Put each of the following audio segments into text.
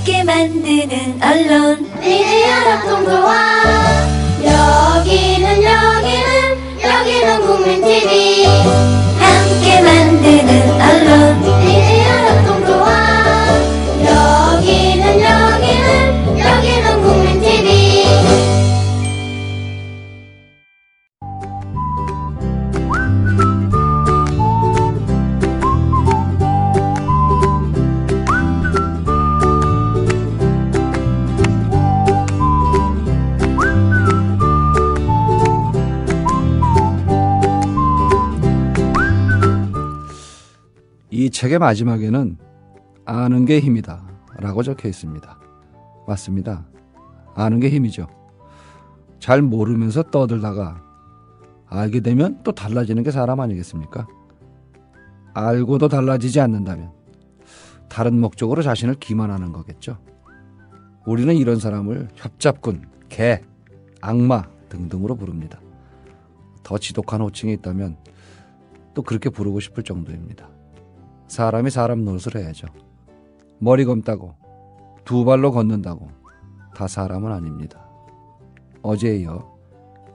함께 만드는 언론 미디어 협동조합. 여기는 국민TV. 함께 만드는 언론 미디어 협동조합. 여기는 국민TV. 이 책의 마지막에는 아는 게 힘이다 라고 적혀 있습니다. 맞습니다. 아는 게 힘이죠. 잘 모르면서 떠들다가 알게 되면 또 달라지는 게 사람 아니겠습니까? 알고도 달라지지 않는다면 다른 목적으로 자신을 기만하는 거겠죠. 우리는 이런 사람을 협잡꾼, 개, 악마 등등으로 부릅니다. 더 지독한 호칭이 있다면 또 그렇게 부르고 싶을 정도입니다. 사람이 사람 노릇을 해야죠. 머리 검다고 두 발로 걷는다고 다 사람은 아닙니다. 어제에 이어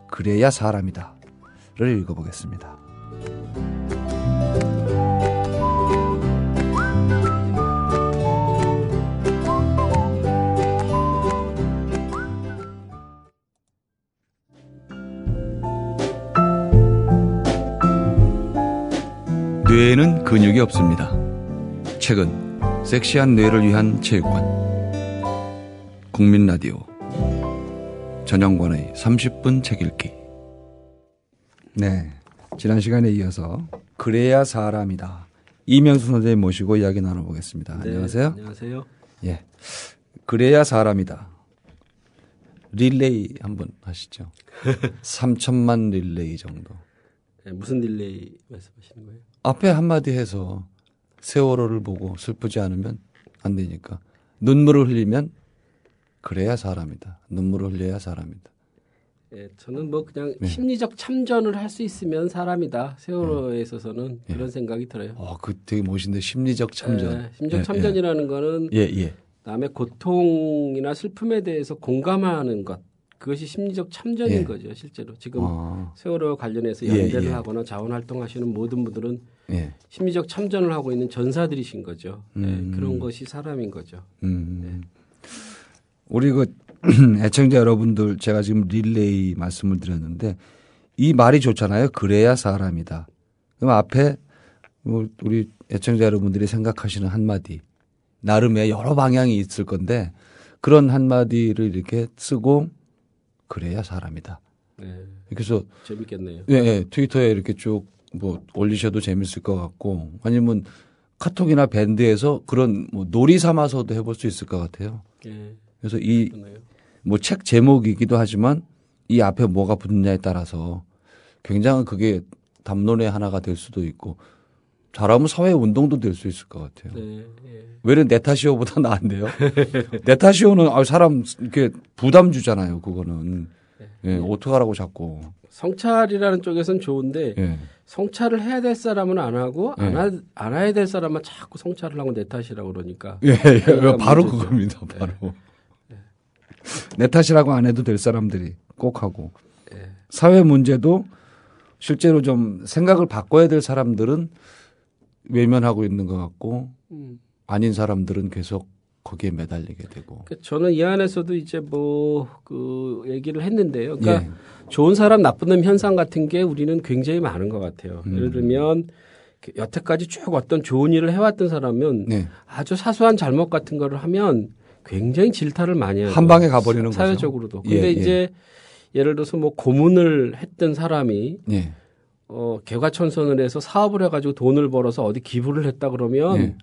그래야 사람이다 를 읽어보겠습니다. 뇌에는 근육이 없습니다. 책은 섹시한 뇌를 위한 체육관. 국민라디오 전영관의 30분 책 읽기. 네, 지난 시간에 이어서 그래야 사람이다 이명수 선생님 모시고 이야기 나눠보겠습니다. 네, 안녕하세요. 안녕하세요. 예, 그래야 사람이다. 릴레이 한번 하시죠. 3천만 릴레이 정도. 네, 무슨 딜레이 말씀하시는 거예요? 앞에 한마디 해서 세월호를 보고 슬프지 않으면 안 되니까 눈물을 흘리면 그래야 사람이다. 눈물을 흘려야 사람이다. 네, 저는 뭐 그냥 네. 심리적 참전을 할 수 있으면 사람이다. 세월호에 있어서는 네. 그런 생각이 들어요. 그 되게 멋있는데 심리적 참전. 네, 심리적 참전이라는 거는 예. 남의 고통이나 슬픔에 대해서 공감하는 것. 그것이 심리적 참전인 예. 거죠. 실제로 지금 아. 세월호와 관련해서 예, 연대를 예. 하거나 자원활동하시는 모든 분들은 예. 심리적 참전을 하고 있는 전사들이신 거죠. 네, 그런 것이 사람인 거죠. 우리 그 애청자 여러분들 제가 지금 릴레이 말씀을 드렸는데 이 말이 좋잖아요. 그래야 사람이다. 그럼 앞에 우리 애청자 여러분들이 생각하시는 한마디 나름의 여러 방향이 있을 건데 그런 한마디를 이렇게 쓰고 그래야 사람이다. 네, 그래서 재밌겠네요. 예, 트위터에 이렇게 쭉 뭐 올리셔도 재밌을 것 같고 아니면 카톡이나 밴드에서 그런 뭐 놀이 삼아서도 해볼 수 있을 것 같아요. 네, 그래서 이 그러네요. 뭐 책 제목이기도 하지만 이 앞에 뭐가 붙느냐에 따라서 굉장히 그게 담론의 하나가 될 수도 있고 잘하면 사회 운동도 될 수 있을 것 같아요. 네, 예. 왜냐면 네타시오보다 나은데요. 네타시오는 사람 이렇게 부담 주잖아요. 그거는 예, 어떡하라고 자꾸. 성찰이라는 쪽에서는 좋은데 예. 성찰을 해야 될 사람은 안 하고 예. 안 해야 될 사람만 자꾸 성찰을 하고 내 탓이라고 그러니까. 예, 그러니까 바로 문제죠. 그겁니다. 바로. 내 탓이라고 안 해도 될 사람들이 꼭 하고. 예. 사회 문제도 실제로 좀 생각을 바꿔야 될 사람들은 외면하고 있는 것 같고 아닌 사람들은 계속 거기에 매달리게 되고. 그러니까 저는 이 안에서도 이제 뭐 그 얘기를 했는데요. 그러니까 예. 좋은 사람 나쁜 놈 현상 같은 게 우리는 굉장히 많은 것 같아요. 예를 들면 여태까지 쭉 어떤 좋은 일을 해왔던 사람은 네. 아주 사소한 잘못 같은 거를 하면 굉장히 질타를 많이 해요. 한 방에 가버리는 거죠. 사회적으로도. 예, 근데 예. 이제 예를 들어서 뭐 고문을 했던 사람이 예. 개과천선을 해서 사업을 해가지고 돈을 벌어서 어디 기부를 했다 그러면 예.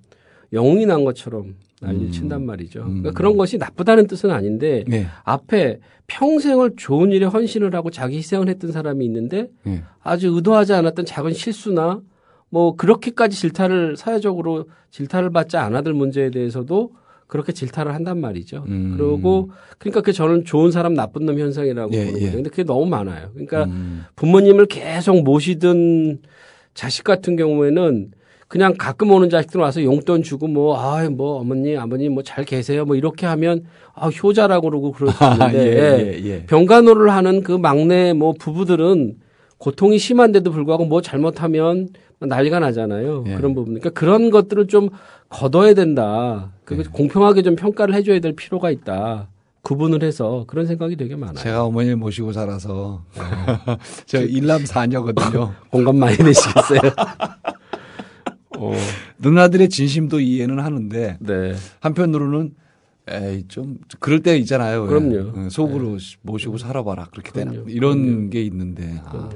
영웅이 난 것처럼 난리를 친단 말이죠. 그러니까 그런 것이 나쁘다는 뜻은 아닌데 예. 앞에 평생을 좋은 일에 헌신을 하고 자기 희생을 했던 사람이 있는데 예. 아주 의도하지 않았던 작은 실수나 뭐 그렇게까지 사회적으로 질타를 받지 않아들 문제에 대해서도 그렇게 질타를 한단 말이죠. 그리고 그러니까 그 저는 좋은 사람 나쁜 놈 현상이라고 예, 보는 예. 거죠. 근데 그게 너무 많아요. 그러니까 부모님을 계속 모시던 자식 같은 경우에는 그냥 가끔 오는 자식들 와서 용돈 주고 뭐 어머니 아버님 뭐 잘 계세요 뭐 이렇게 하면 효자라고 그러고 그럴 수 있는데 예. 병간호를 하는 그 막내 뭐 부부들은 고통이 심한데도 불구하고 뭐 잘못하면 난리가 나잖아요. 예. 그런 부분. 그러니까 그런 것들을 좀 걷어야 된다. 그 공평하게 좀 평가를 해줘야 될 필요가 있다. 구분을 해서 그런 생각이 되게 많아요. 제가 어머니를 모시고 살아서 저 일남 사녀거든요. 공감 많이 되시겠어요? 누나들의 진심도 이해는 하는데 네. 한편으로는 에이 좀 그럴 때 있잖아요. 그럼요. 속으로 모시고 살아봐라 그렇게 되나 그럼요. 이런 게 있는데 그럼요.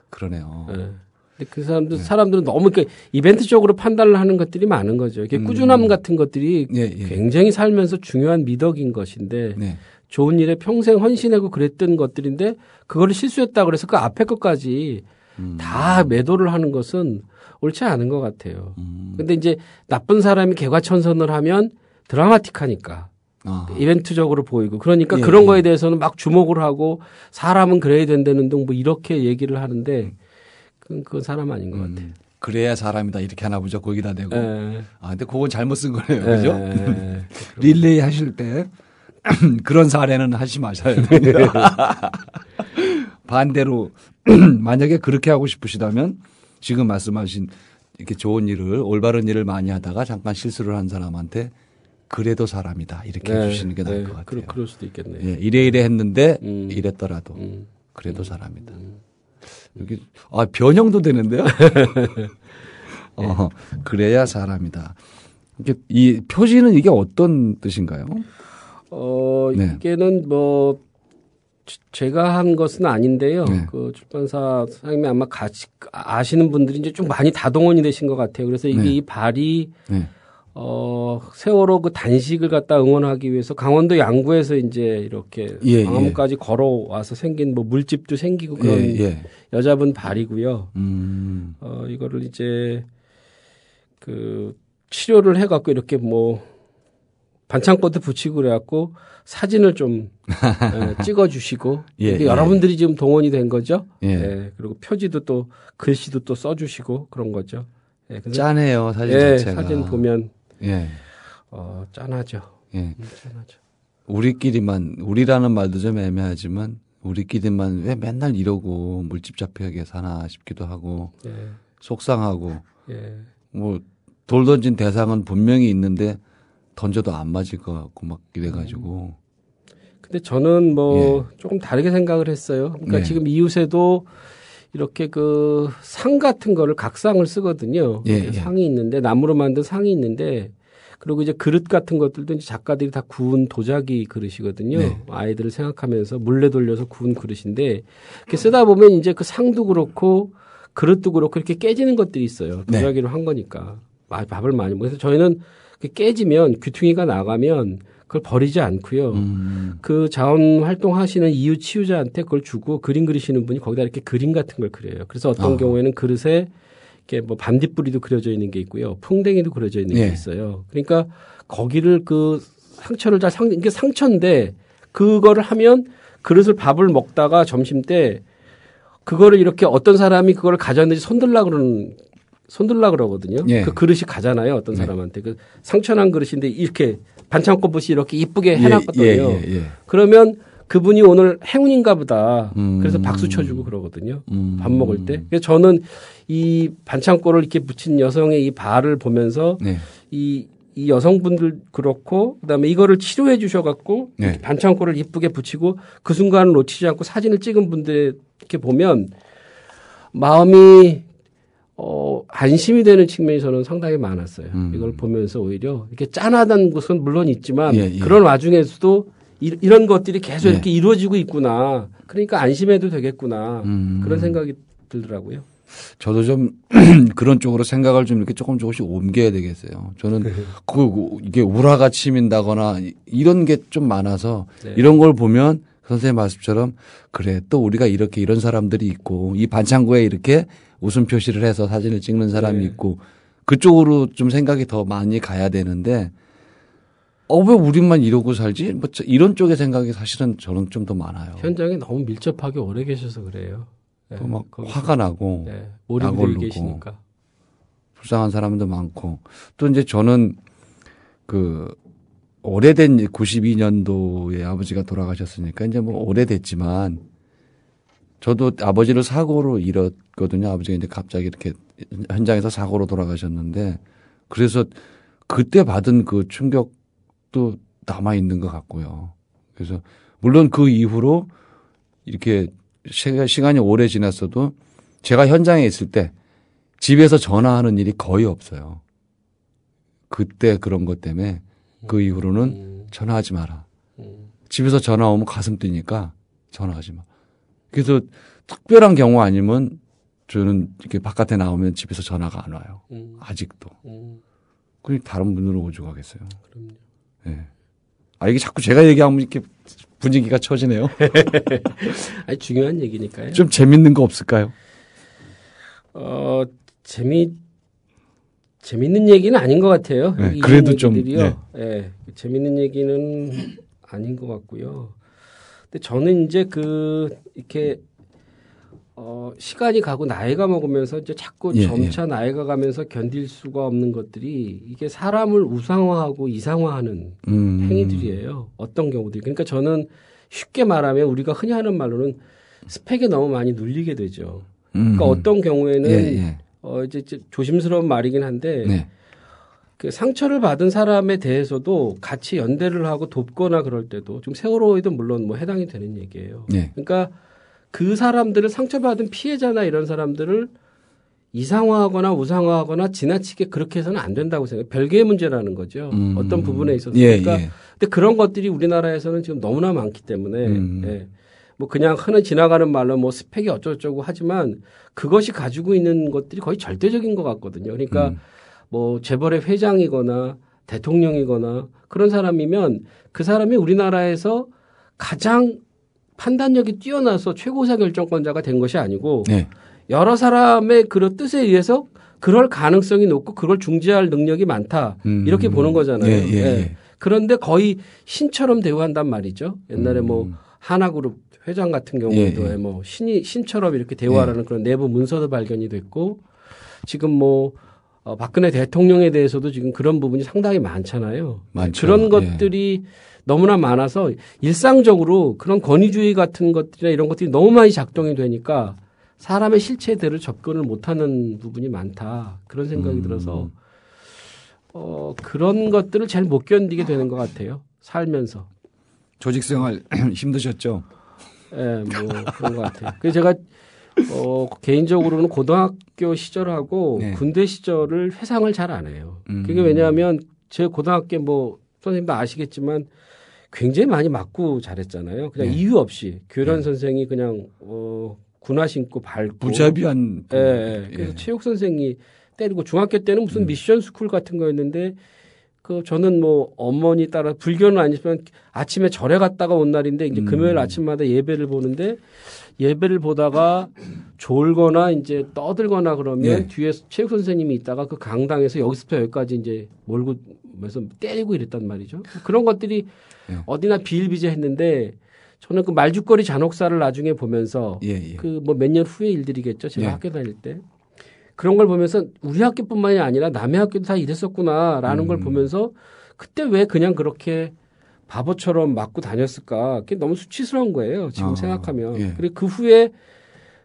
그러네요. 네. 근데 그 사람들은 너무 이렇게 이벤트적으로 판단을 하는 것들이 많은 거죠. 이게 꾸준함 같은 것들이 굉장히 살면서 중요한 미덕인 것인데 네. 좋은 일에 평생 헌신하고 그랬던 것들인데 그거를 실수했다 그래서 그 앞에 것까지 다 매도를 하는 것은 옳지 않은 것 같아요. 근데 이제 나쁜 사람이 개과천선을 하면 드라마틱하니까. 이벤트적으로 보이고 그러니까 그런 거에 대해서는 막 주목을 하고 사람은 그래야 된다는 등 뭐 이렇게 얘기를 하는데 그건 사람 아닌 것 같아요. 그래야 사람이다 이렇게 하나 보죠. 거기다 대고. 예. 근데 그건 잘못 쓴 거네요. 그죠? 예. 릴레이 하실 때 그런 사례는 하지 마셔야 됩니다. 반대로 만약에 그렇게 하고 싶으시다면 지금 말씀하신 이렇게 좋은 일을 올바른 일을 많이 하다가 잠깐 실수를 한 사람한테 그래도 사람이다 이렇게 해주시는 게 나을 것 같아요. 그럴 수도 있겠네요. 예, 이래 했는데 이랬더라도 그래도 사람이다. 여기 변형도 되는데요. 그래야 사람이다. 이 표지는 이게 어떤 뜻인가요? 네. 이게는 뭐 제가 한 것은 아닌데요. 네. 그 출판사 사장님이 아마 같이 아시는 분들이 이제 좀 많이 다동원이 되신 것 같아요. 그래서 이게 이 발이 세월호 그 단식을 갖다 응원하기 위해서 강원도 양구에서 이제 이렇게 광화문까지 걸어와서 생긴 뭐 물집도 생기고 그런 여자분 발이고요. 이거를 이제 그 치료를 해갖고 이렇게 뭐 반창고도 붙이고 그래갖고 사진을 좀 찍어주시고 여러분들이 지금 동원이 된 거죠. 그리고 표지도 또 글씨도 또 써주시고 그런 거죠. 짠해요 사진 자체가. 사진 보면 짠하죠. 짠하죠. 우리라는 말도 좀 애매하지만 우리끼리만 왜 맨날 이러고 물집 잡혀게 사나 싶기도 하고 속상하고 뭐 돌 던진 대상은 분명히 있는데 던져도 안 맞을 것 같고 막 이래가지고. 근데 저는 뭐 조금 다르게 생각을 했어요. 그러니까 지금 이웃에도 이렇게 그 상 같은 거를 각상을 쓰거든요. 상이 있는데 나무로 만든 상이 있는데 그리고 이제 그릇 같은 것들도 이제 작가들이 다 구운 도자기 그릇이거든요. 아이들을 생각하면서 물레 돌려서 구운 그릇인데 이렇게 쓰다 보면 이제 그 상도 그렇고 그릇도 그렇고 이렇게 깨지는 것들이 있어요. 도자기로 한 거니까. 밥을 많이 먹어서 저희는 깨지면 귀퉁이가 나가면 그걸 버리지 않고요. 그 자원 활동하시는 이웃 치유자한테 그걸 주고 그림 그리시는 분이 거기다 이렇게 그림 같은 걸 그려요. 그래서 어떤 경우에는 그릇에 이렇게 뭐 반딧불이도 그려져 있는 게 있고요. 풍뎅이도 그려져 있는 게 있어요. 그러니까 거기를 그 상처를 이게 상처인데 그거를 하면 그릇을 밥을 먹다가 점심 때 그거를 이렇게 어떤 사람이 그거를 가졌는지 손들라 그러거든요. 그 그릇이 가잖아요. 어떤 사람한테. 그 상처난 그릇인데 이렇게 반창고붓이 이렇게 이쁘게 해놨거든요. 그러면 그분이 오늘 행운인가 보다. 그래서 박수 쳐주고 그러거든요. 밥 먹을 때. 그래서 저는 이 반창고를 이렇게 붙인 여성의 이 발을 보면서 이 여성분들 그렇고 그다음에 이거를 치료해 주셔갖고 반창고를 이쁘게 붙이고 그 순간을 놓치지 않고 사진을 찍은 분들 이렇게 보면 마음이 안심이 되는 측면이 저는 상당히 많았어요. 이걸 보면서 오히려 이렇게 짠하다는 것은 물론 있지만 그런 와중에서도 이런 것들이 계속 이렇게 이루어지고 있구나. 그러니까 안심해도 되겠구나. 그런 생각이 들더라고요. 저도 좀 그런 쪽으로 생각을 좀 이렇게 조금씩 옮겨야 되겠어요. 저는 이게 우라가 치민다거나 이런 게 좀 많아서 이런 걸 보면 선생님 말씀처럼 그래 또 우리가 이렇게 이런 사람들이 있고 이 반창고에 이렇게 웃음 표시를 해서 사진을 찍는 사람이 있고 그쪽으로 좀 생각이 더 많이 가야 되는데 왜 우리만 이러고 살지? 뭐 이런 쪽의 생각이 사실은 저는 좀 더 많아요. 현장에 너무 밀접하게 오래 계셔서 그래요. 또 막 화가 나고 몰입되어 계시니까. 불쌍한 사람도 많고 또 이제 저는 그 오래된 92년도에 아버지가 돌아가셨으니까 이제 뭐 오래됐지만 저도 아버지를 사고로 잃었거든요. 아버지가 이제 갑자기 이렇게 현장에서 사고로 돌아가셨는데 그래서 그때 받은 그 충격도 남아 있는 것 같고요. 그래서 물론 그 이후로 이렇게 시간이 오래 지났어도 제가 현장에 있을 때 집에서 전화하는 일이 거의 없어요. 그때 그런 것 때문에 그 이후로는 전화하지 마라. 집에서 전화 오면 가슴 뛰니까 전화하지 마. 그래서 특별한 경우 아니면 저는 이렇게 바깥에 나오면 집에서 전화가 안 와요. 아직도. 그럼 다른 분으로 오죽하겠어요. 그럼요. 네. 아, 이게 자꾸 제가 얘기하면 이렇게 분위기가 처지네요. 아니, 중요한 얘기니까요. 좀 재밌는 거 없을까요? 재밌는 얘기는 아닌 것 같아요. 네, 그래도 좀. 네. 네, 재밌는 얘기는 아닌 것 같고요. 근데 저는 이제 이렇게, 시간이 가고 나이가 먹으면서 이제 자꾸 점차 나이가 가면서 견딜 수가 없는 것들이 이게 사람을 우상화하고 이상화하는 행위들이에요. 어떤 경우들이. 그러니까 저는 쉽게 말하면 우리가 흔히 하는 말로는 스펙에 너무 많이 눌리게 되죠. 그러니까 어떤 경우에는 이제 조심스러운 말이긴 한데 그 상처를 받은 사람에 대해서도 같이 연대를 하고 돕거나 그럴 때도 좀 세월호에도 물론 뭐 해당이 되는 얘기예요. 그러니까 그 사람들을 상처받은 피해자나 이런 사람들을 이상화하거나 우상화하거나 지나치게 그렇게 해서는 안 된다고 생각해요. 별개의 문제라는 거죠. 어떤 부분에 있어서. 그러니까 근데 그런 것들이 우리나라에서는 지금 너무나 많기 때문에 뭐 그냥 흔히 지나가는 말로 뭐 스펙이 어쩌고저쩌고 하지만 그것이 가지고 있는 것들이 거의 절대적인 것 같거든요. 그러니까 뭐 재벌의 회장이거나 대통령이거나 그런 사람이면 그 사람이 우리나라에서 가장 판단력이 뛰어나서 최고사 결정권자가 된 것이 아니고 여러 사람의 그런 뜻에 의해서 그럴 가능성이 높고 그걸 중재할 능력이 많다. 이렇게 보는 거잖아요. 그런데 거의 신처럼 대우한단 말이죠. 옛날에 뭐 하나그룹 회장 같은 경우에도 뭐 신처럼 이렇게 대우하라는 그런 내부 문서도 발견이 됐고 지금 뭐 박근혜 대통령에 대해서도 지금 그런 부분이 상당히 많잖아요. 많죠. 그런 것들이 너무나 많아서 일상적으로 그런 권위주의 같은 것들이나 이런 것들이 너무 많이 작동이 되니까 사람의 실체들을 접근을 못하는 부분이 많다. 그런 생각이 들어서 그런 것들을 잘 못 견디게 되는 것 같아요. 살면서. 조직생활 힘드셨죠? 네, 뭐 그런 것 같아요. 그래서 제가 개인적으로는 고등학교 시절하고 군대 시절을 회상을 잘 안 해요. 그게 왜냐하면 제 고등학교 뭐 선생님도 아시겠지만 굉장히 많이 맞고 잘했잖아요. 그냥 이유 없이 교련 선생이 그냥 군화 신고 밟고 무자비한. 그래서 체육 선생이 때리고 중학교 때는 무슨 미션 스쿨 같은 거였는데 저는 뭐 어머니 따라 불교는 아니지만 아침에 절에 갔다가 온 날인데 이제 금요일 아침마다 예배를 보는데 예배를 보다가 졸거나 이제 떠들거나 그러면 뒤에 체육 선생님이 있다가 그 강당에서 여기서부터 여기까지 이제 몰고 해서 때리고 이랬단 말이죠. 그런 것들이 어디나 비일비재했는데 저는 그 말죽거리 잔혹사를 나중에 보면서 그 뭐 몇 년 후의 일들이겠죠. 제가 학교 다닐 때. 그런 걸 보면서 우리 학교뿐만이 아니라 남의 학교도 다 이랬었구나라는 걸 보면서 그때 왜 그냥 그렇게 바보처럼 맞고 다녔을까? 그게 너무 수치스러운 거예요. 지금 생각하면. 그리고 그 후에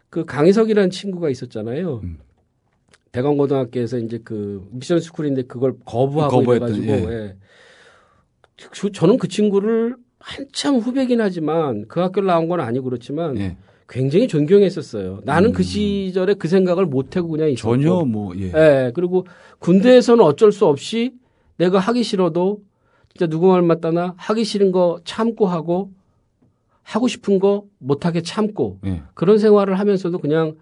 그 강희석이라는 친구가 있었잖아요. 대광고등학교에서 이제 그 미션 스쿨인데 그걸 거부하고 이래가지고 저는 그 친구를 한참 후배긴 하지만 그 학교를 나온 건 아니고 그렇지만 굉장히 존경했었어요. 나는 그 시절에 그 생각을 못하고 그냥 있었고. 전혀 뭐. 그리고 군대에서는 어쩔 수 없이 내가 하기 싫어도 진짜 누구 말 맞다나 하기 싫은 거 참고 하고 하고 싶은 거 못하게 참고 그런 생활을 하면서도 그냥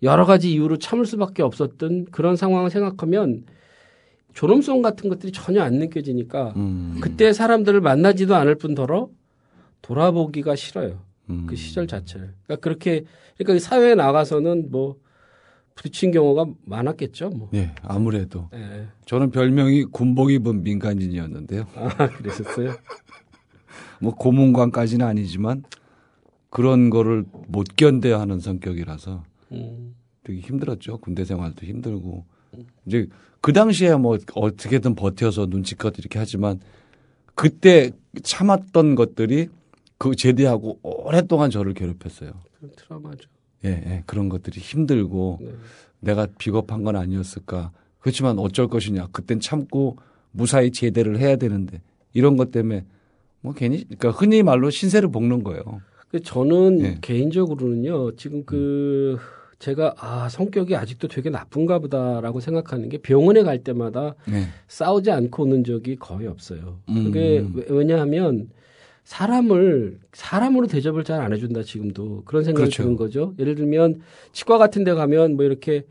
여러 가지 이유로 참을 수밖에 없었던 그런 상황을 생각하면 존엄성 같은 것들이 전혀 안 느껴지니까 그때 사람들을 만나지도 않을 뿐더러 돌아보기가 싫어요. 그 시절 자체를. 그러니까 사회에 나가서는 뭐 부딪힌 경우가 많았겠죠. 뭐. 아무래도. 저는 별명이 군복 입은 민간인이었는데요. 아, 그랬었어요? 뭐 고문관까지는 아니지만 그런 거를 못 견뎌야 하는 성격이라서 되게 힘들었죠. 군대 생활도 힘들고 이제 그 당시에 뭐 어떻게든 버텨서 눈치껏 이렇게 하지만 그때 참았던 것들이 그 제대하고 오랫동안 저를 괴롭혔어요. 그런 트라우마죠. 예, 예, 그런 것들이 힘들고 네. 내가 비겁한 건 아니었을까. 그렇지만 어쩔 것이냐. 그땐 참고 무사히 제대를 해야 되는데 이런 것 때문에 뭐 괜히 그러니까 흔히 말로 신세를 볶는 거예요. 저는 예. 개인적으로는요. 지금 제가 성격이 아직도 되게 나쁜가 보다라고 생각하는 게 병원에 갈 때마다 네. 싸우지 않고 오는 적이 거의 없어요. 그게 왜냐하면 사람으로 대접을 잘 안 해준다 지금도 그런 생각이 그렇죠. 드는 거죠. 예를 들면 치과 같은 데 가면 뭐 이렇게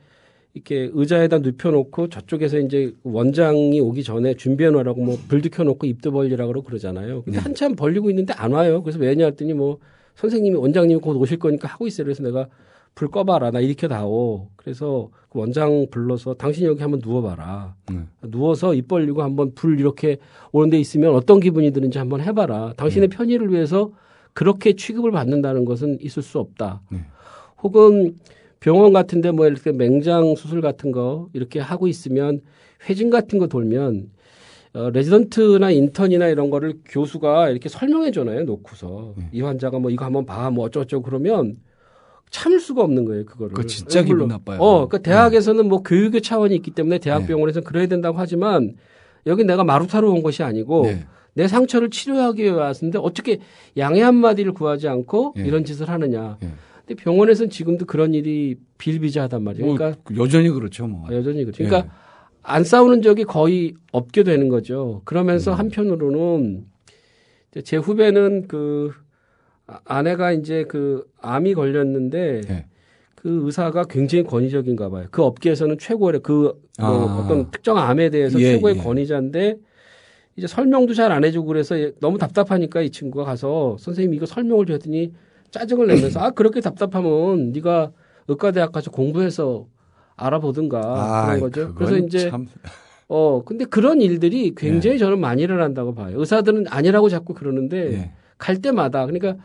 의자에다 눕혀놓고 저쪽에서 이제 원장이 오기 전에 준비해 놓으라고 뭐 불도 켜놓고 입도 벌리라고 그러고 그러잖아요. 근데 네. 한참 벌리고 있는데 안 와요. 그래서 왜냐 했더니 뭐 선생님이 원장님이 곧 오실 거니까 하고 있어요. 그래서 내가 불 꺼봐라. 나 이렇게 다오. 그래서 그 원장 불러서 당신 여기 한번 누워봐라. 누워서 입 벌리고 한번 불 이렇게 오는 데 있으면 어떤 기분이 드는지 한번 해봐라. 당신의 편의를 위해서 그렇게 취급을 받는다는 것은 있을 수 없다. 혹은 병원 같은데 뭐 이렇게 맹장 수술 같은 거 이렇게 하고 있으면 회진 같은 거 돌면 레지던트나 인턴이나 이런 거를 교수가 이렇게 설명해 줘요. 놓고서 이 환자가 뭐 이거 한번 봐. 뭐 어쩌고저쩌고 그러면 참을 수가 없는 거예요, 그거를. 그거 진짜 기분 나빠요. 그러니까 대학에서는 뭐 교육의 차원이 있기 때문에 대학병원에서는 그래야 된다고 하지만 여기 내가 마루타로 온 것이 아니고 내 상처를 치료하기 위해 왔는데 어떻게 양해 한마디를 구하지 않고 이런 짓을 하느냐. 근데 병원에서는 지금도 그런 일이 비일비재하단 말이에요. 그러니까 여전히 그렇죠, 뭐. 여전히 그렇죠. 그러니까 안 싸우는 적이 거의 없게 되는 거죠. 그러면서 한편으로는 제 후배는 아내가 이제 암이 걸렸는데 그 의사가 굉장히 권위적인가 봐요. 그 업계에서는 최고의 어떤 특정 암에 대해서 최고의 권위자인데 이제 설명도 잘 안 해주고 그래서 너무 답답하니까 이 친구가 가서 선생님 이거 설명을 줬더니 짜증을 내면서 그렇게 답답하면 네가 의과대학 가서 공부해서 알아보든가 그런 거죠. 그래서 이제 근데 그런 일들이 굉장히 저는 많이 일어난다고 봐요. 의사들은 아니라고 자꾸 그러는데 갈 때마다 그러니까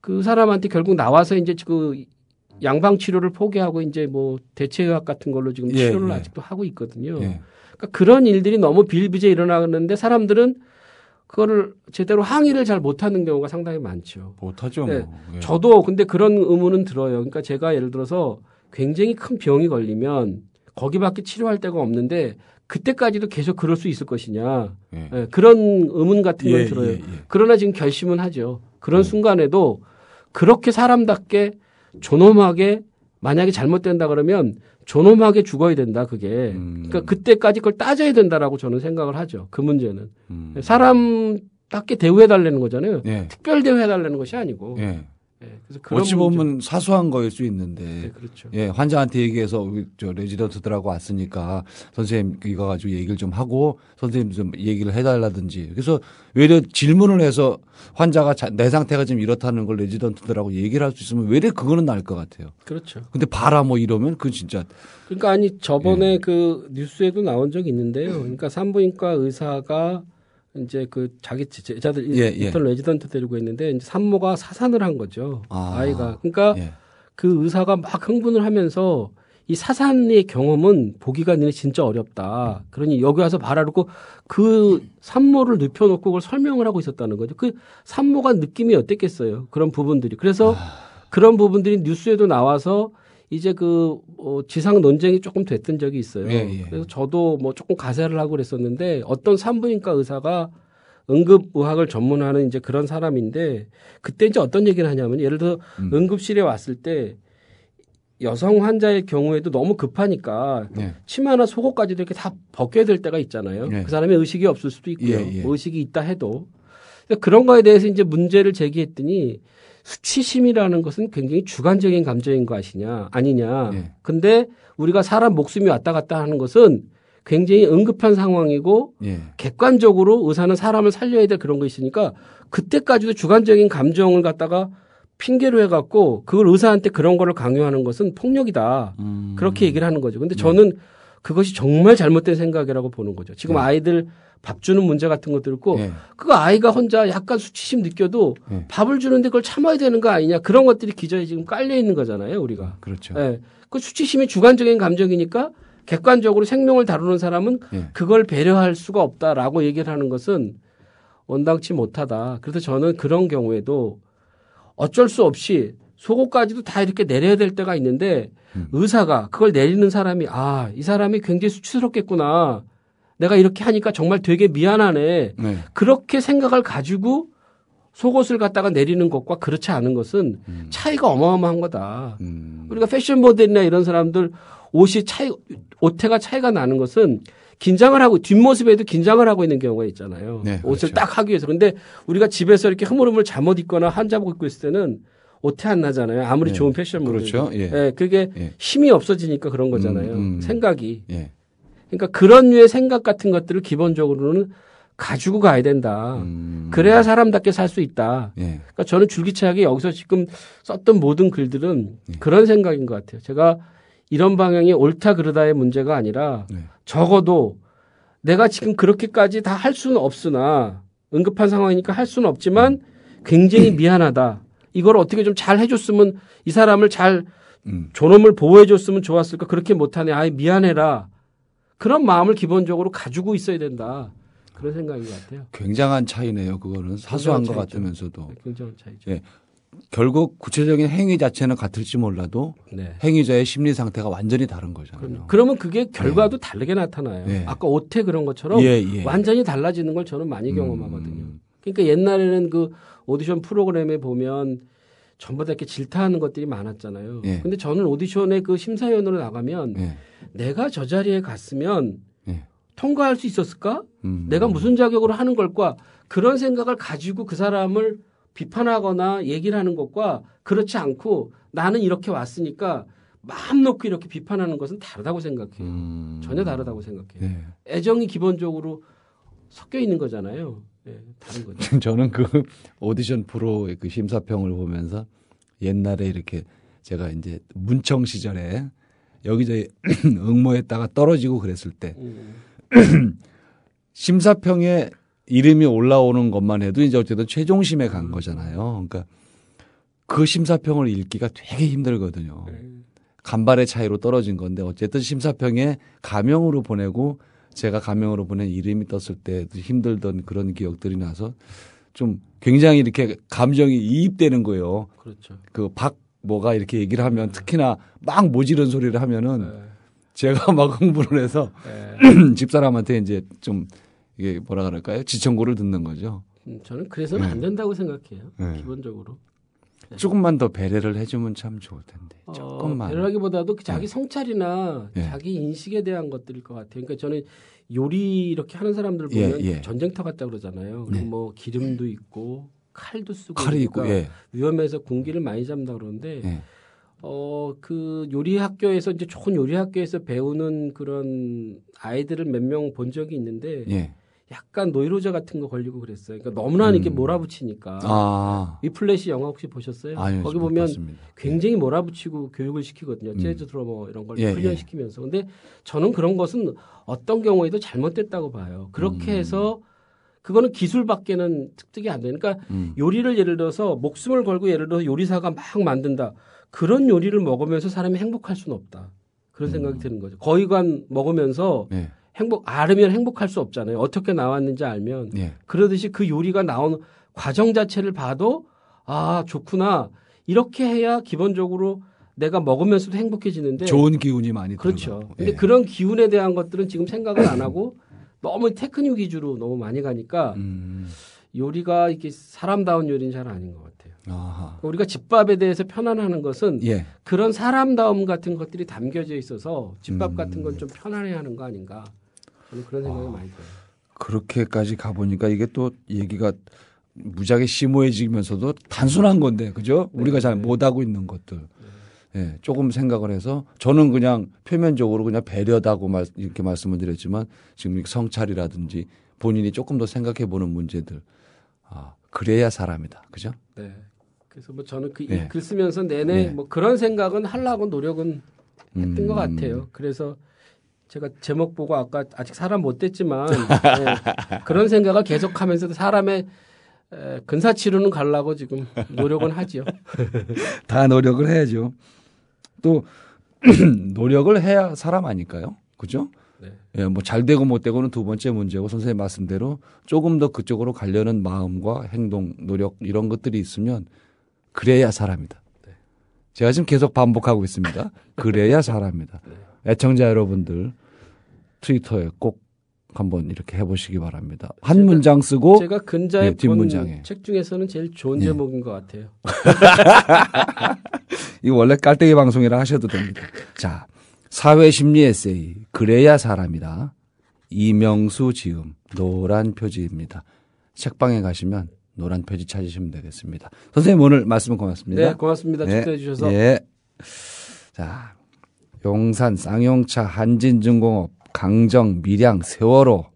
그 사람한테 결국 나와서 이제 그 양방 치료를 포기하고 이제 뭐 대체의학 같은 걸로 지금 치료를 아직도 하고 있거든요. 그러니까 그런 일들이 너무 비일비재 일어나는데 사람들은 그거를 제대로 항의를 잘 못하는 경우가 상당히 많죠. 못하죠. 네. 뭐. 저도 근데 그런 의문은 들어요. 그러니까 제가 예를 들어서 굉장히 큰 병이 걸리면 거기밖에 치료할 데가 없는데 그때까지도 계속 그럴 수 있을 것이냐. 그런 의문 같은 걸 들어요. 그러나 지금 결심은 하죠. 그런 순간에도 그렇게 사람답게 존엄하게 만약에 잘못된다 그러면 존엄하게 죽어야 된다 그게. 그러니까 그때까지 그걸 따져야 된다라고 저는 생각을 하죠. 그 문제는. 사람답게 대우해달라는 거잖아요. 특별 대우해달라는 것이 아니고. 그래서 그런 어찌 보면 사소한 거일 수 있는데, 그렇죠. 환자한테 얘기해서 저 레지던트들하고 왔으니까 선생님 이거 가지고 얘기를 좀 하고 선생님 좀 얘기를 해달라든지. 그래서 외려 질문을 해서 환자가 내 상태가 지금 이렇다는 걸 레지던트들하고 얘기를 할 수 있으면 외려 그거는 나을 것 같아요. 그렇죠. 근데 봐라 뭐 이러면 그건 진짜. 그러니까 저번에 그 뉴스에도 나온 적이 있는데요. 그러니까 산부인과 의사가 이제 자기 제자들 인턴 레지던트 데리고 있는데 이제 산모가 사산을 한 거죠. 아이가. 그러니까 그 의사가 막 흥분을 하면서 이 사산의 경험은 보기가 진짜 어렵다. 그러니 여기 와서 봐라 그러고 그 산모를 눕혀놓고 그걸 설명을 하고 있었다는 거죠. 그 산모가 느낌이 어땠겠어요. 그런 부분들이. 그래서 그런 부분들이 뉴스에도 나와서 이제 지상 논쟁이 조금 됐던 적이 있어요. 그래서 저도 뭐 조금 가세를 하고 그랬었는데 어떤 산부인과 의사가 응급의학을 전문하는 이제 그런 사람인데 그때 이제 어떤 얘기를 하냐면 예를 들어 응급실에 왔을 때 여성 환자의 경우에도 너무 급하니까 치마나 속옷까지도 이렇게 다 벗겨야 될 때가 있잖아요. 그 사람의 의식이 없을 수도 있고요. 뭐 의식이 있다 해도. 그런 거에 대해서 이제 문제를 제기했더니 수치심이라는 것은 굉장히 주관적인 감정인 거 아니냐. 근데 우리가 사람 목숨이 왔다 갔다 하는 것은 굉장히 응급한 상황이고 객관적으로 의사는 사람을 살려야 될 그런 거 있으니까 그때까지도 주관적인 감정을 갖다가 핑계로 해갖고 그걸 의사한테 그런 거를 강요하는 것은 폭력이다. 그렇게 얘기를 하는 거죠. 근데 저는 그것이 정말 잘못된 생각이라고 보는 거죠. 지금 아이들 밥 주는 문제 같은 것도 있고 그거 아이가 혼자 약간 수치심 느껴도 밥을 주는데 그걸 참아야 되는 거 아니냐. 그런 것들이 기저에 지금 깔려 있는 거잖아요. 우리가. 그렇죠. 그 수치심이 주관적인 감정이니까 객관적으로 생명을 다루는 사람은 예. 그걸 배려할 수가 없다라고 얘기를 하는 것은 원당치 못하다. 그래서 저는 그런 경우에도 어쩔 수 없이 속옷까지도 다 이렇게 내려야 될 때가 있는데 의사가 그걸 내리는 사람이 이 사람이 굉장히 수치스럽겠구나. 내가 이렇게 하니까 정말 되게 미안하네. 네. 그렇게 생각을 가지고 속옷을 갖다가 내리는 것과 그렇지 않은 것은 차이가 어마어마한 거다. 우리가 패션 모델이나 이런 사람들 옷태가 차이가 나는 것은 긴장을 하고 뒷모습에도 긴장을 하고 있는 경우가 있잖아요. 네, 옷을 그렇죠. 딱 하기 위해서. 근데 우리가 집에서 이렇게 흐물흐물 잠옷 입거나 한자복 입고 있을 때는 옷태 안 나잖아요. 아무리 네. 좋은 패션 모델. 그렇죠. 예. 예, 그게 예. 힘이 없어지니까 그런 거잖아요. 생각이. 예. 그러니까 그런 류의 생각 같은 것들을 기본적으로는 가지고 가야 된다. 그래야 사람답게 살 수 있다. 예. 그러니까 저는 줄기차게 여기서 지금 썼던 모든 글들은 그런 생각인 것 같아요. 제가 이런 방향이 옳다 그르다의 문제가 아니라 네. 적어도 내가 지금 그렇게까지 다 할 수는 없으나 응급한 상황이니까 할 수는 없지만 굉장히 미안하다. 이걸 어떻게 좀 잘 해줬으면 이 사람을 잘 존엄을 보호해줬으면 좋았을까. 그렇게 못하네. 미안해라. 그런 마음을 기본적으로 가지고 있어야 된다. 그런 생각인 것 같아요. 굉장한 차이네요. 그거는 사소한 것 차이죠. 같으면서도. 굉장한 차이죠. 예. 결국 구체적인 행위 자체는 같을지 몰라도 네. 행위자의 심리 상태가 완전히 다른 거잖아요. 그러면 그게 결과도 다르게 나타나요. 네. 아까 옷태 그런 것처럼 예, 예. 완전히 달라지는 걸 저는 많이 경험하거든요. 그러니까 옛날에는 그 오디션 프로그램에 보면 전부 다 이렇게 질타하는 것들이 많았잖아요. 예. 근데 저는 오디션에 그 심사위원으로 나가면 예. 내가 저 자리에 갔으면 예. 통과할 수 있었을까? 내가 무슨 자격으로 하는 걸까? 그런 생각을 가지고 그 사람을 비판하거나 얘기를 하는 것과 그렇지 않고 나는 이렇게 왔으니까 마음 놓고 이렇게 비판하는 것은 다르다고 생각해요. 전혀 다르다고 생각해요. 네. 애정이 기본적으로 섞여 있는 거잖아요. 네, 다른 거죠. 저는 그 오디션 프로의 그 심사평을 보면서 옛날에 이렇게 제가 이제 문청 시절에 여기저기 응모했다가 떨어지고 그랬을 때 심사평에 이름이 올라오는 것만 해도 이제 어쨌든 최종심에 간 거잖아요. 그러니까 그 심사평을 읽기가 되게 힘들거든요. 간발의 차이로 떨어진 건데 어쨌든 심사평에 가명으로 보내고 제가 가명으로 보낸 이름이 떴을 때도 힘들던 그런 기억들이 나서 좀 굉장히 이렇게 감정이 이입되는 거예요. 그렇죠. 그 뭐가 이렇게 얘기를 하면 특히나 막 모지른 소리를 하면은 제가 막 흥분을 해서 집사람한테 이제 좀 이게 뭐라 그럴까요? 지청구를 듣는 거죠. 저는 그래서는 안 된다고 생각해요. 네. 기본적으로. 조금만 더 배려를 해주면 참 좋을 텐데. 조금만. 배려하기보다도 자기 성찰이나 예. 자기 인식에 대한 것들일 것 같아요. 그러니까 저는 요리 이렇게 하는 사람들 보면 예. 전쟁터 같다 그러잖아요. 네. 뭐 기름도 있고 칼도 쓰고 칼이 있고, 그러니까 예. 위험해서 군기를 많이 잡는다 그러는데 예. 그 요리 학교에서 이제 좋은 요리 학교에서 배우는 그런 아이들을 몇 명 본 적이 있는데 예. 약간 노이로제 같은 거 걸리고 그랬어요. 그러니까 너무나 이렇게 몰아붙이니까. 위플래시 영화 혹시 보셨어요? 아니요, 거기 못 보면 봤습니다. 굉장히 몰아붙이고 교육을 시키거든요. 재즈 드러머 이런 걸 예, 훈련시키면서. 근데 저는 그런 것은 어떤 경우에도 잘못됐다고 봐요. 그렇게 해서 그거는 기술밖에는 습득이 안 되니까 요리를 예를 들어서 목숨을 걸고 예를 들어서 요리사가 막 만든다. 그런 요리를 먹으면서 사람이 행복할 수는 없다. 그런 생각이 드는 거죠. 거위관 먹으면서 예. 알으면 행복할 수 없잖아요. 어떻게 나왔는지 알면. 예. 그러듯이 그 요리가 나온 과정 자체를 봐도 좋구나. 이렇게 해야 기본적으로 내가 먹으면서도 행복해지는데. 좋은 기운이 많이 그렇죠. 들어가고. 근데 예. 그런 기운에 대한 것들은 지금 생각을 안 하고 너무 테크닉 위주로 너무 많이 가니까 요리가 이게 사람다운 요리는 잘 아닌 것 같아요. 아하. 우리가 집밥에 대해서 편안하는 것은 예. 그런 사람다움 같은 것들이 담겨져 있어서 집밥 같은 건 좀 편안해야 하는 거 아닌가. 저는 그런 생각이 많이 들어요. 그렇게까지 가보니까 이게 또 얘기가 무지하게 심오해지면서도 단순한 건데, 그죠? 우리가 잘 못하고 있는 것들. 예, 조금 생각을 해서 저는 그냥 표면적으로 그냥 배려다고 이렇게 말씀을 드렸지만 지금 성찰이라든지 본인이 조금 더 생각해 보는 문제들. 그래야 사람이다. 그죠? 네. 그래서 뭐 저는 그 네. 글 쓰면서 내내 네. 뭐 그런 생각은 하려고 노력은 했던 것 같아요. 그래서 제가 제목 보고 아까 아직 사람 못 됐지만 그런 생각을 계속하면서도 사람의 근사치로는 가려고 지금 노력은 하죠. 다 노력을 해야죠. 또 노력을 해야 사람 아닐까요? 그죠? 네. 예, 뭐 잘 되고 못 되고는 두 번째 문제고 선생님 말씀대로 조금 더 그쪽으로 가려는 마음과 행동, 노력 이런 것들이 있으면 그래야 사람이다. 네. 제가 지금 계속 반복하고 있습니다. 그래야 사람이다. 네. 애청자 여러분들 트위터에 꼭 한번 이렇게 해보시기 바랍니다. 한 문장 쓰고 제가 근자에 예, 뒷문장에. 본 책 중에서는 제일 좋은 예. 제목인 것 같아요. 이거 원래 깔때기 방송이라 하셔도 됩니다. 자, 사회심리 에세이 그래야 사람이다. 이명수 지음 노란 표지입니다. 책방에 가시면 노란 표지 찾으시면 되겠습니다. 선생님 오늘 말씀 고맙습니다. 네, 고맙습니다. 초대해 주셔서. 예. 자, 용산, 쌍용차, 한진중공업, 강정, 밀양, 세월호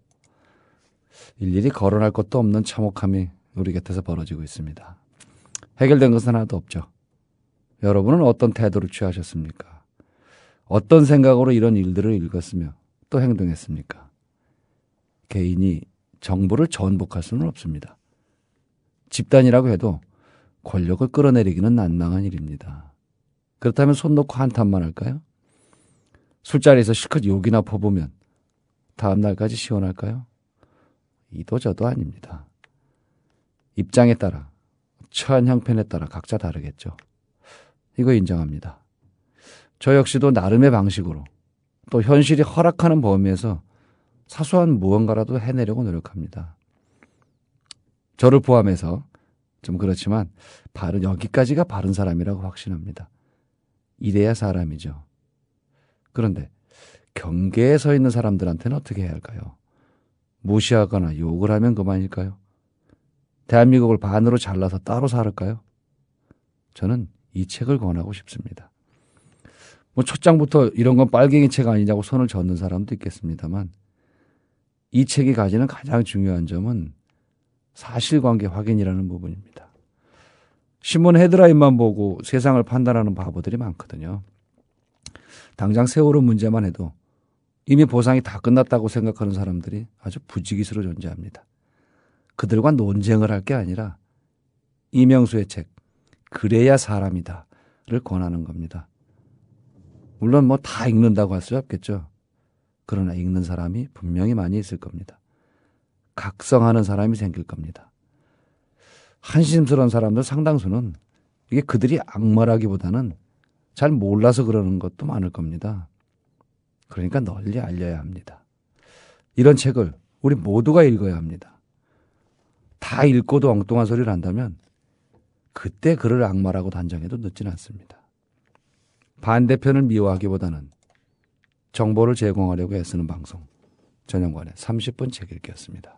일일이 거론할 것도 없는 참혹함이 우리 곁에서 벌어지고 있습니다. 해결된 것은 하나도 없죠. 여러분은 어떤 태도를 취하셨습니까? 어떤 생각으로 이런 일들을 읽었으며 또 행동했습니까? 개인이 정부를 전복할 수는 없습니다. 집단이라고 해도 권력을 끌어내리기는 난망한 일입니다. 그렇다면 손 놓고 한탄만 할까요? 술자리에서 실컷 욕이나 퍼보면 다음 날까지 시원할까요? 이도 저도 아닙니다. 입장에 따라, 처한 형편에 따라 각자 다르겠죠. 이거 인정합니다. 저 역시도 나름의 방식으로 또 현실이 허락하는 범위에서 사소한 무언가라도 해내려고 노력합니다. 저를 포함해서 좀 그렇지만 여기까지가 바른 사람이라고 확신합니다. 이래야 사람이죠. 그런데 경계에 서 있는 사람들한테는 어떻게 해야 할까요? 무시하거나 욕을 하면 그만일까요? 대한민국을 반으로 잘라서 따로 살을까요? 저는 이 책을 권하고 싶습니다. 뭐 첫 장부터 이런 건 빨갱이 책 아니냐고 손을 젓는 사람도 있겠습니다만 이 책이 가지는 가장 중요한 점은 사실관계 확인이라는 부분입니다. 신문 헤드라인만 보고 세상을 판단하는 바보들이 많거든요. 당장 세월호 문제만 해도 이미 보상이 다 끝났다고 생각하는 사람들이 아주 부지기수로 존재합니다. 그들과 논쟁을 할 게 아니라 이명수의 책 그래야 사람이다를 권하는 겁니다. 물론 뭐 다 읽는다고 할 수 없겠죠. 그러나 읽는 사람이 분명히 많이 있을 겁니다. 각성하는 사람이 생길 겁니다. 한심스러운 사람들 상당수는 이게 그들이 악마라기보다는 잘 몰라서 그러는 것도 많을 겁니다. 그러니까 널리 알려야 합니다. 이런 책을 우리 모두가 읽어야 합니다. 다 읽고도 엉뚱한 소리를 한다면 그때 그를 악마라고 단정해도 늦지는 않습니다. 반대편을 미워하기보다는 정보를 제공하려고 애쓰는 방송 전영관의 30분 책 읽기였습니다.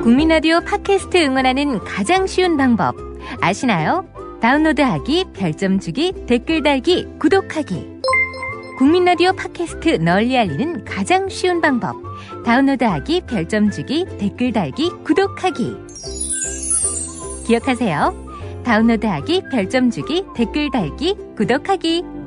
국민라디오 팟캐스트 응원하는 가장 쉬운 방법 아시나요? 다운로드하기, 별점 주기, 댓글 달기, 구독하기. 국민라디오 팟캐스트 널리 알리는 가장 쉬운 방법 다운로드하기, 별점 주기, 댓글 달기, 구독하기. 기억하세요. 다운로드하기, 별점 주기, 댓글 달기, 구독하기.